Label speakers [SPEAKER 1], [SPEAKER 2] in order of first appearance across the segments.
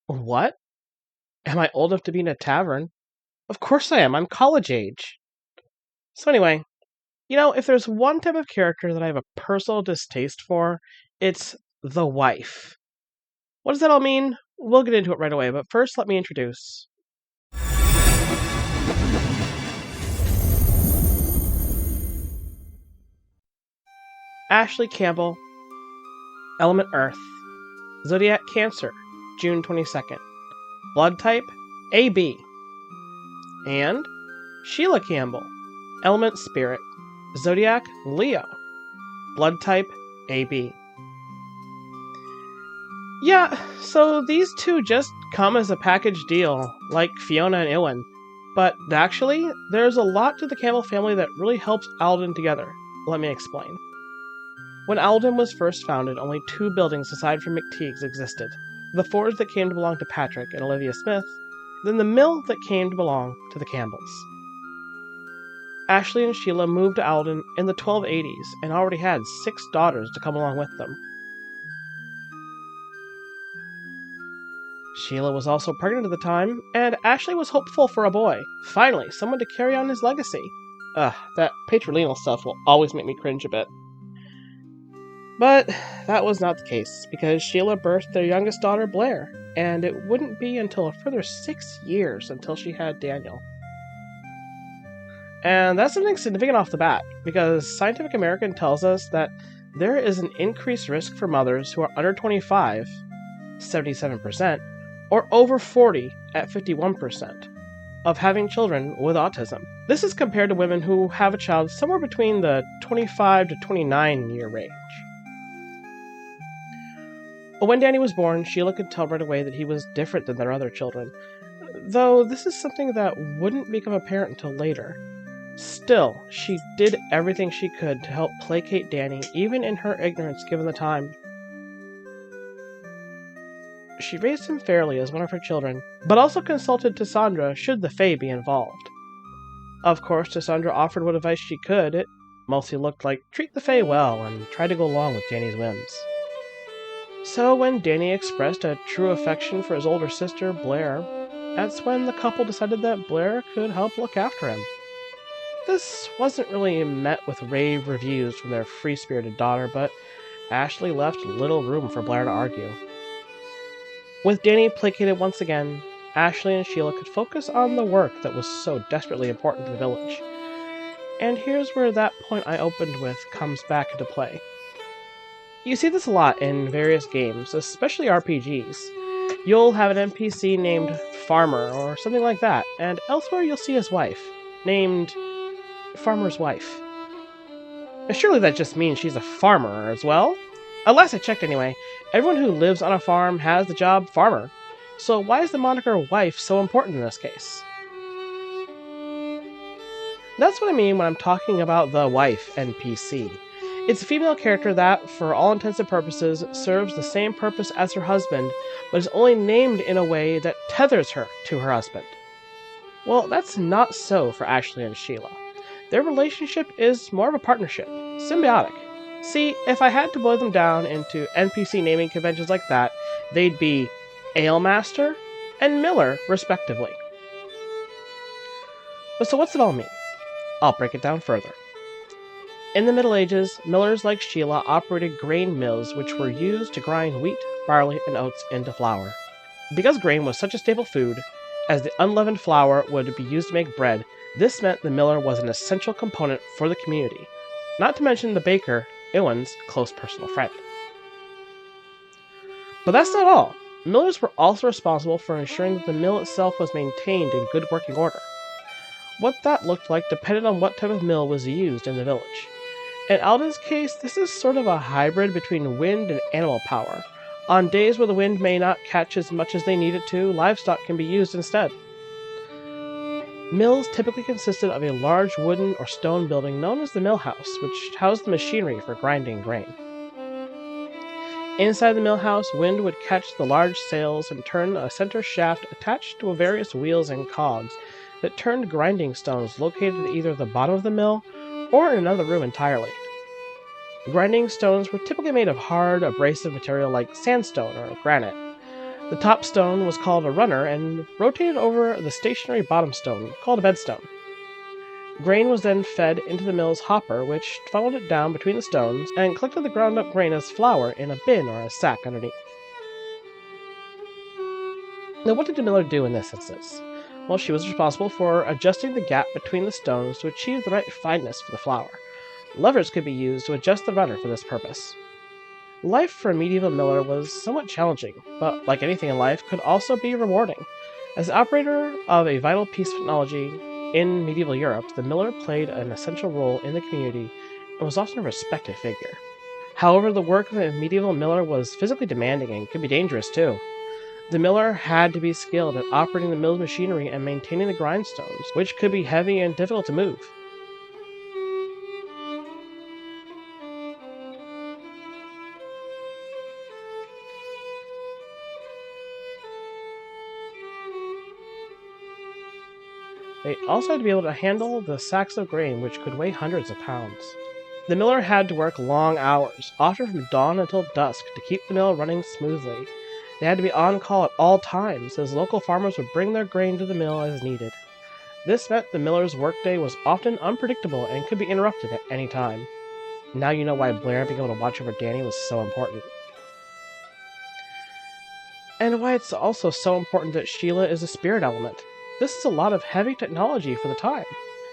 [SPEAKER 1] What? Am I old enough to be in a tavern? Of course I am. I'm college age. So anyway, if there's one type of character that I have a personal distaste for, it's the wife. What does that all mean? We'll get into it right away, but first let me introduce. Ashley Campbell, Element Earth, Zodiac Cancer, June 22nd, Blood type AB, and Sheila Campbell, Element Spirit, Zodiac Leo, Blood type AB. Yeah, so these two just come as a package deal, like Fiona and Owlden. But actually, there's a lot to the Campbell family that really helps Owlden together. Let me explain. When Owlden was first founded, only 2 buildings aside from McTeague's existed. The forge that came to belong to Patrick and Olivia Smith, then the mill that came to belong to the Campbells. Ashley and Sheila moved to Owlden in the 1280s and already had 6 daughters to come along with them. Sheila was also pregnant at the time, and Ashley was hopeful for a boy. Finally, someone to carry on his legacy. That patrilineal stuff will always make me cringe a bit. But that was not the case, because Sheila birthed their youngest daughter, Blair, and it wouldn't be until a further 6 years until she had Daniel. And that's something significant off the bat, because Scientific American tells us that there is an increased risk for mothers who are under 25, 77%, or over 40 at 51%, of having children with autism. This is compared to women who have a child somewhere between the 25 to 29 year range. When Danny was born, Sheila could tell right away that he was different than their other children, though this is something that wouldn't become apparent until later. Still, she did everything she could to help placate Danny, even in her ignorance given the time. She raised him fairly as one of her children, but also consulted Cassandra should the Fae be involved. Of course, Cassandra offered what advice she could. It mostly looked like treat the Fae well and try to go along with Danny's whims. So when Danny expressed a true affection for his older sister, Blair, that's when the couple decided that Blair could help look after him. This wasn't really met with rave reviews from their free-spirited daughter, but Ashley left little room for Blair to argue. With Danny placated once again, Ashley and Sheila could focus on the work that was so desperately important to the village. And here's where that point I opened with comes back into play. You see this a lot in various games, especially RPGs. You'll have an NPC named Farmer or something like that, and elsewhere you'll see his wife, named Farmer's Wife. Now, surely that just means she's a farmer as well? Last I checked anyway, everyone who lives on a farm has the job farmer. So why is the moniker wife so important in this case? That's what I mean when I'm talking about the wife NPC. It's a female character that, for all intents and purposes, serves the same purpose as her husband, but is only named in a way that tethers her to her husband. Well, that's not so for Ashley and Sheila. Their relationship is more of a partnership, symbiotic. See, if I had to boil them down into NPC naming conventions like that, they'd be Alemaster and Miller, respectively. But so what's it all mean? I'll break it down further. In the Middle Ages, millers like Sheila operated grain mills which were used to grind wheat, barley, and oats into flour. Because grain was such a staple food, as the unleavened flour would be used to make bread, this meant the miller was an essential component for the community, not to mention the baker, Owlden's close personal friend. But that's not all. Millers were also responsible for ensuring that the mill itself was maintained in good working order. What that looked like depended on what type of mill was used in the village. In Owlden's case, this is sort of a hybrid between wind and animal power. On days where the wind may not catch as much as they need it to, livestock can be used instead. Mills typically consisted of a large wooden or stone building known as the mill house, which housed the machinery for grinding grain. Inside the mill house, wind would catch the large sails and turn a center shaft attached to various wheels and cogs that turned grinding stones located at either the bottom of the mill or in another room entirely. Grinding stones were typically made of hard, abrasive material like sandstone or granite. The top stone was called a runner and rotated over the stationary bottom stone, called a bedstone. Grain was then fed into the mill's hopper, which funneled it down between the stones and collected the ground-up grain as flour in a bin or a sack underneath. Now, what did the miller do in this instance? Well, she was responsible for adjusting the gap between the stones to achieve the right fineness for the flour. Levers could be used to adjust the runner for this purpose. Life for a medieval miller was somewhat challenging, but like anything in life, could also be rewarding. As the operator of a vital piece of technology in medieval Europe, the miller played an essential role in the community and was often a respected figure. However, the work of a medieval miller was physically demanding and could be dangerous too. The miller had to be skilled at operating the mill's machinery and maintaining the grindstones, which could be heavy and difficult to move. They also had to be able to handle the sacks of grain, which could weigh hundreds of pounds. The miller had to work long hours, often from dawn until dusk, to keep the mill running smoothly. They had to be on call at all times, as local farmers would bring their grain to the mill as needed. This meant the miller's workday was often unpredictable and could be interrupted at any time. Now you know why Blair being able to watch over Danny was so important. And why it's also so important that Sheila is a spirit element. This is a lot of heavy technology for the time.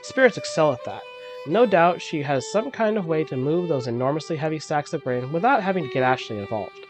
[SPEAKER 1] Spirits excel at that. No doubt she has some kind of way to move those enormously heavy sacks of grain without having to get Ashley involved.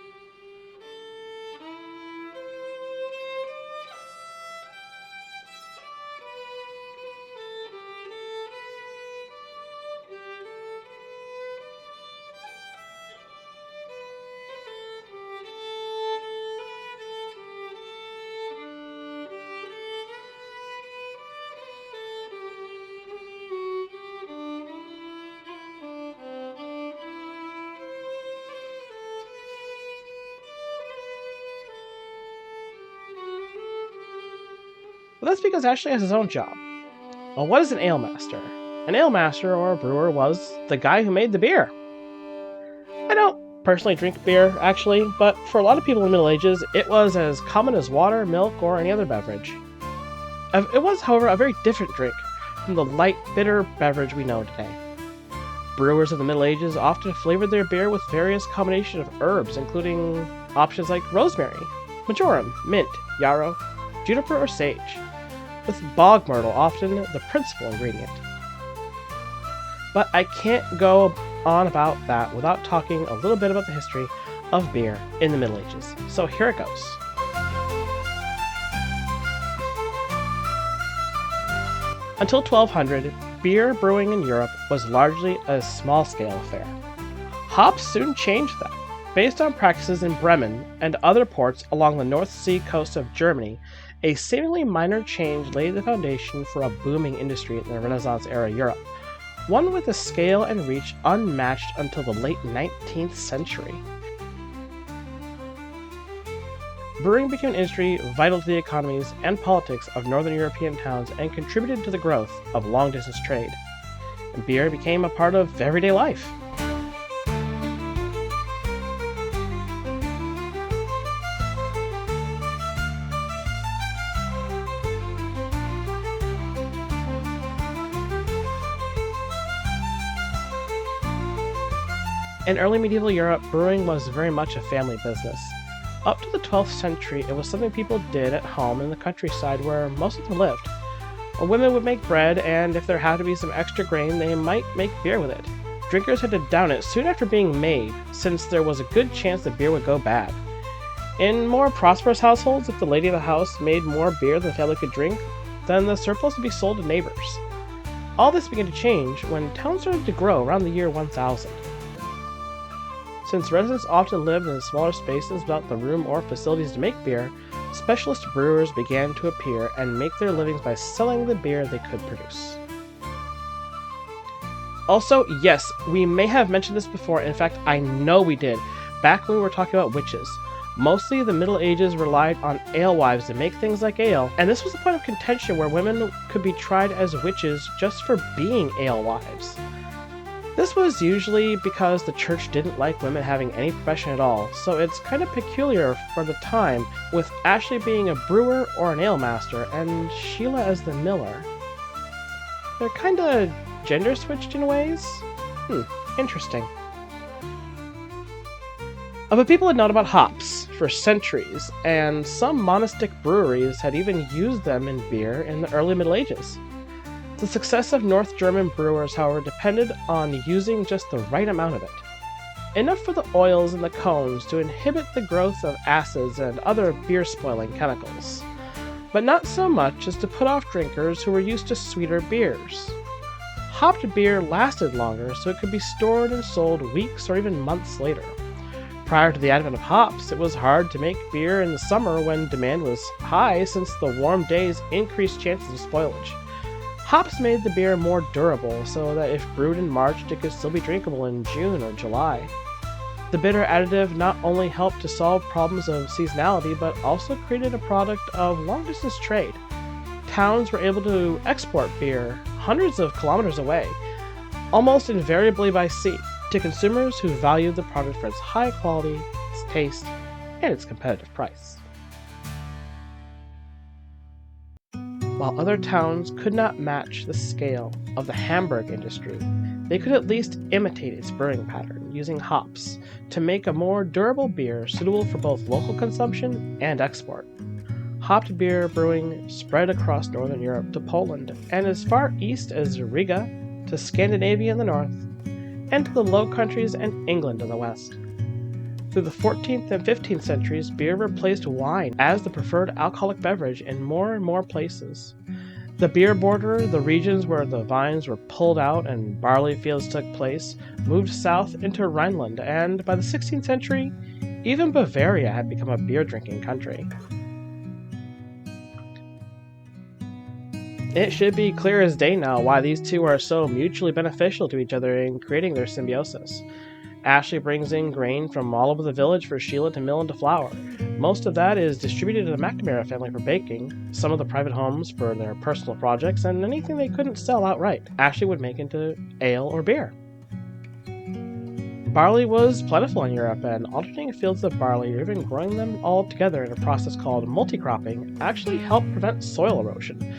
[SPEAKER 1] But that's because Ashley has his own job. Well, what is an ale master? An ale master, or a brewer, was the guy who made the beer. I don't personally drink beer, actually, but for a lot of people in the Middle Ages, it was as common as water, milk, or any other beverage. It was, however, a very different drink from the light, bitter beverage we know today. Brewers of the Middle Ages often flavored their beer with various combinations of herbs, including options like rosemary, marjoram, mint, yarrow, juniper, or sage, with bog myrtle often the principal ingredient. But I can't go on about that without talking a little bit about the history of beer in the Middle Ages. So here it goes. Until 1200, beer brewing in Europe was largely a small-scale affair. Hops soon changed that. Based on practices in Bremen and other ports along the North Sea coast of Germany, a seemingly minor change laid the foundation for a booming industry in the Renaissance-era Europe, one with a scale and reach unmatched until the late 19th century. Brewing became an industry vital to the economies and politics of northern European towns and contributed to the growth of long-distance trade. Beer became a part of everyday life. In early medieval Europe, brewing was very much a family business. Up to the 12th century, it was something people did at home in the countryside where most of them lived. Women would make bread, and if there had to be some extra grain, they might make beer with it. Drinkers had to down it soon after being made, since there was a good chance the beer would go bad. In more prosperous households, if the lady of the house made more beer than the family could drink, then the surplus would be sold to neighbors. All this began to change when towns started to grow around the year 1000. Since residents often lived in smaller spaces without the room or facilities to make beer, specialist brewers began to appear and make their livings by selling the beer they could produce. Also, yes, we may have mentioned this before. In fact, I know we did, back when we were talking about witches. Mostly the Middle Ages relied on alewives to make things like ale, and this was a point of contention where women could be tried as witches just for being alewives. This was usually because the church didn't like women having any profession at all, so it's kind of peculiar for the time, with Ashley being a brewer or an ale master, and Sheila as the miller. They're kinda gender switched in ways? Interesting. But people had known about hops for centuries, and some monastic breweries had even used them in beer in the early Middle Ages. The success of North German brewers, however, depended on using just the right amount of it. Enough for the oils in the cones to inhibit the growth of acids and other beer-spoiling chemicals, but not so much as to put off drinkers who were used to sweeter beers. Hopped beer lasted longer, so it could be stored and sold weeks or even months later. Prior to the advent of hops, it was hard to make beer in the summer when demand was high, since the warm days increased chances of spoilage. Hops made the beer more durable, so that if brewed in March, it could still be drinkable in June or July. The bitter additive not only helped to solve problems of seasonality, but also created a product of long-distance trade. Towns were able to export beer hundreds of kilometers away, almost invariably by sea, to consumers who valued the product for its high quality, its taste, and its competitive price. While other towns could not match the scale of the Hamburg industry, they could at least imitate its brewing pattern using hops to make a more durable beer suitable for both local consumption and export. Hopped beer brewing spread across northern Europe to Poland and as far east as Riga to Scandinavia in the north, and to the Low Countries and England in the west. Through the 14th and 15th centuries, beer replaced wine as the preferred alcoholic beverage in more and more places. The beer border, the regions where the vines were pulled out and barley fields took place, moved south into Rhineland, and by the 16th century, even Bavaria had become a beer-drinking country. It should be clear as day now why these two are so mutually beneficial to each other in creating their symbiosis. Ashley brings in grain from all over the village for Sheila to mill into flour. Most of that is distributed to the McNamara family for baking, some of the private homes for their personal projects, and anything they couldn't sell outright, Ashley would make into ale or beer. Barley was plentiful in Europe, and alternating fields of barley, or even growing them all together in a process called multicropping, actually helped prevent soil erosion.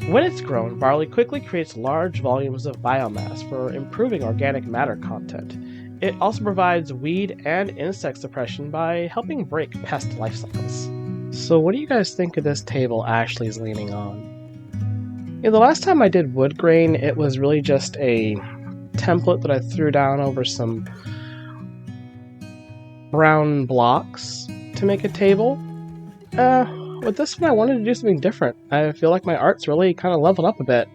[SPEAKER 1] When it's grown, barley quickly creates large volumes of biomass for improving organic matter content. It also provides weed and insect suppression by helping break pest life cycles. So what do you guys think of this table Ashley's leaning on? The last time I did wood grain, it was really just a template that I threw down over some brown blocks to make a table. With this one, I wanted to do something different. I feel like my art's really kind of leveled up a bit.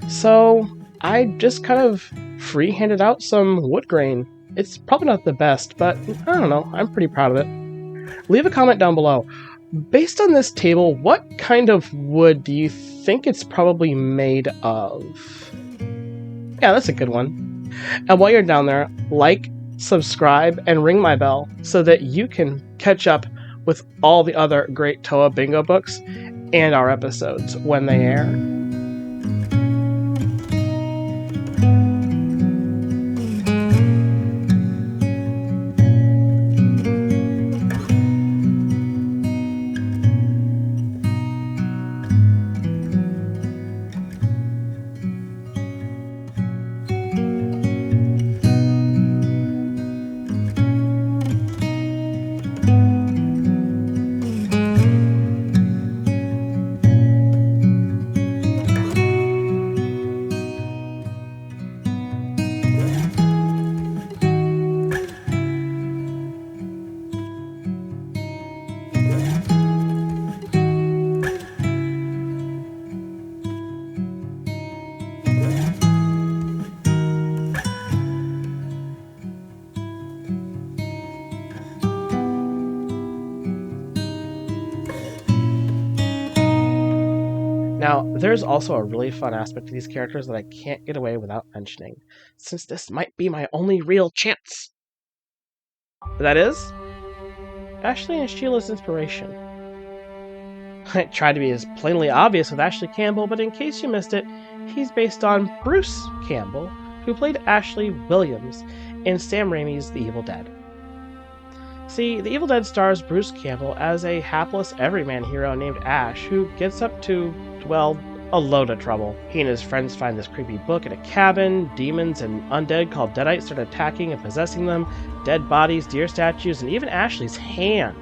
[SPEAKER 1] So I just kind of free-handed out some wood grain. It's probably not the best, but I don't know. I'm pretty proud of it. Leave a comment down below. Based on this table, what kind of wood do you think it's probably made of? Yeah, that's a good one. And while you're down there, like, subscribe, and ring my bell so that you can catch up with all the other great Toa Bingo books and our episodes when they air. Now, there's also a really fun aspect to these characters that I can't get away without mentioning, since this might be my only real chance. That is, Ashley and Sheila's inspiration. I tried to be as plainly obvious with Ashley Campbell, but in case you missed it, He's based on Bruce Campbell, who played Ashley Williams in Sam Raimi's The Evil Dead. See, The Evil Dead stars Bruce Campbell as a hapless everyman hero named Ash who gets up to, well, a load of trouble. He and his friends find this creepy book in a cabin, demons and undead called Deadites start attacking and possessing them, dead bodies, deer statues, and even Ashley's hand.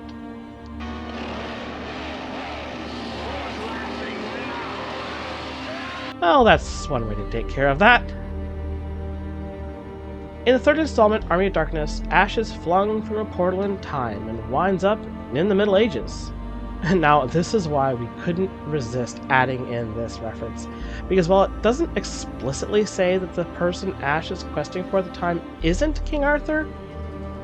[SPEAKER 1] Well, that's one way to take care of that. In the third installment, Army of Darkness, Ash is flung from a portal in time and winds up in the Middle Ages. And now, this is why we couldn't resist adding in this reference. Because while it doesn't explicitly say that the person Ash is questing for at the time isn't King Arthur,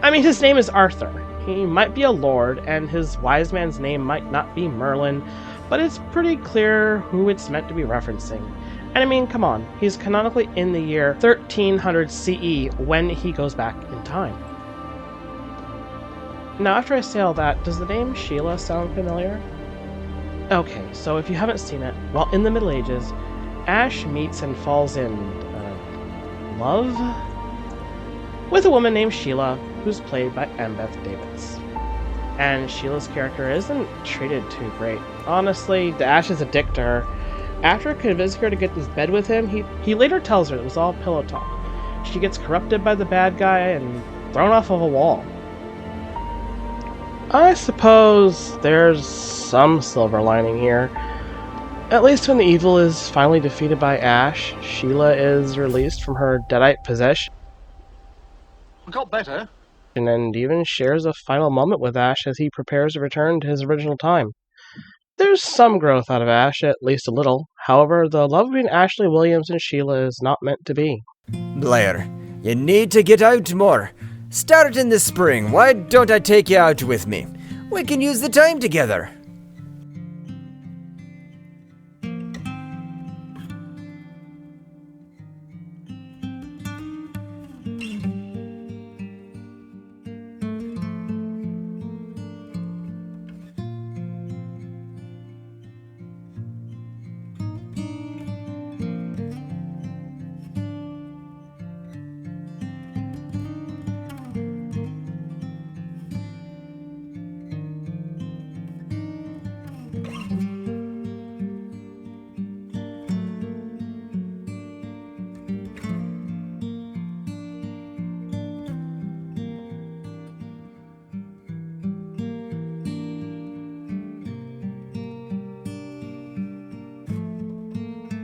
[SPEAKER 1] I mean, his name is Arthur. He might be a lord, and his wise man's name might not be Merlin, but it's pretty clear who it's meant to be referencing. And I mean, come on, he's canonically in the year 1300 CE when he goes back in time. Now, after I say all that, does the name Sheila sound familiar? Okay, so if you haven't seen it, while in the Middle Ages, Ash meets and falls in love with a woman named Sheila, who's played by Embeth Davidtz. And Sheila's character isn't treated too great. Honestly, Ash is a dick to her. After convincing her to get into bed with him, he later tells her it was all pillow talk. She gets corrupted by the bad guy and thrown off of a wall. I suppose there's some silver lining here. At least when the evil is finally defeated by Ash, Sheila is released from her Deadite possession.
[SPEAKER 2] Got better.
[SPEAKER 1] And even shares a final moment with Ash as he prepares to return to his original time. There's some growth out of Ash, at least a little. However, the love between Ashley Williams and Sheila is not meant to be.
[SPEAKER 3] Blair, you need to get out more. Start in the spring. Why don't I take you out with me? We can use the time together.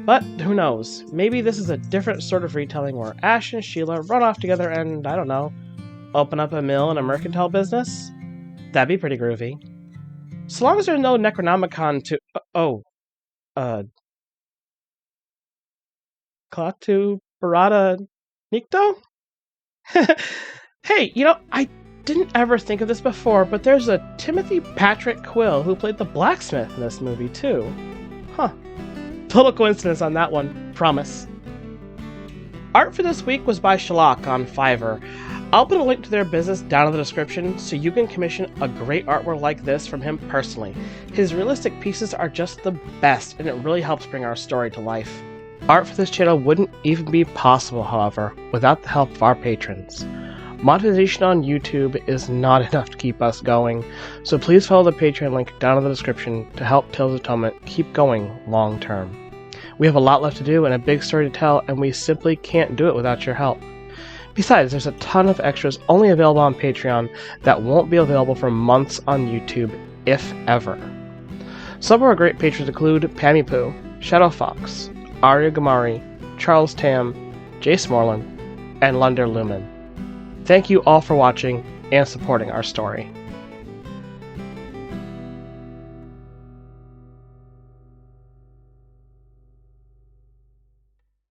[SPEAKER 1] But who knows? Maybe this is a different sort of retelling where Ash and Sheila run off together and, I don't know, open up a mill and a mercantile business? That'd be pretty groovy. So long as there's no Necronomicon to... Klaatu Barada Nikto? Hey, I didn't ever think of this before, but there's a Timothy Patrick Quill who played the blacksmith in this movie, too. Huh. Total coincidence on that one, promise. Art for this week was by Shellac on Fiverr. I'll put a link to their business down in the description so you can commission a great artwork like this from him personally. His realistic pieces are just the best, and it really helps bring our story to life. Art for this channel wouldn't even be possible, however, without the help of our patrons. Monetization on YouTube is not enough to keep us going, so please follow the Patreon link down in the description to help Tales of Atonement keep going long term. We have a lot left to do and a big story to tell, and we simply can't do it without your help. Besides, there's a ton of extras only available on Patreon that won't be available for months on YouTube, if ever. Some of our great patrons include Pammy Poo, Shadow Fox, Arya Gamari, Charles Tam, Jace Moreland, and Lunder Lumen. Thank you all for watching and supporting our story.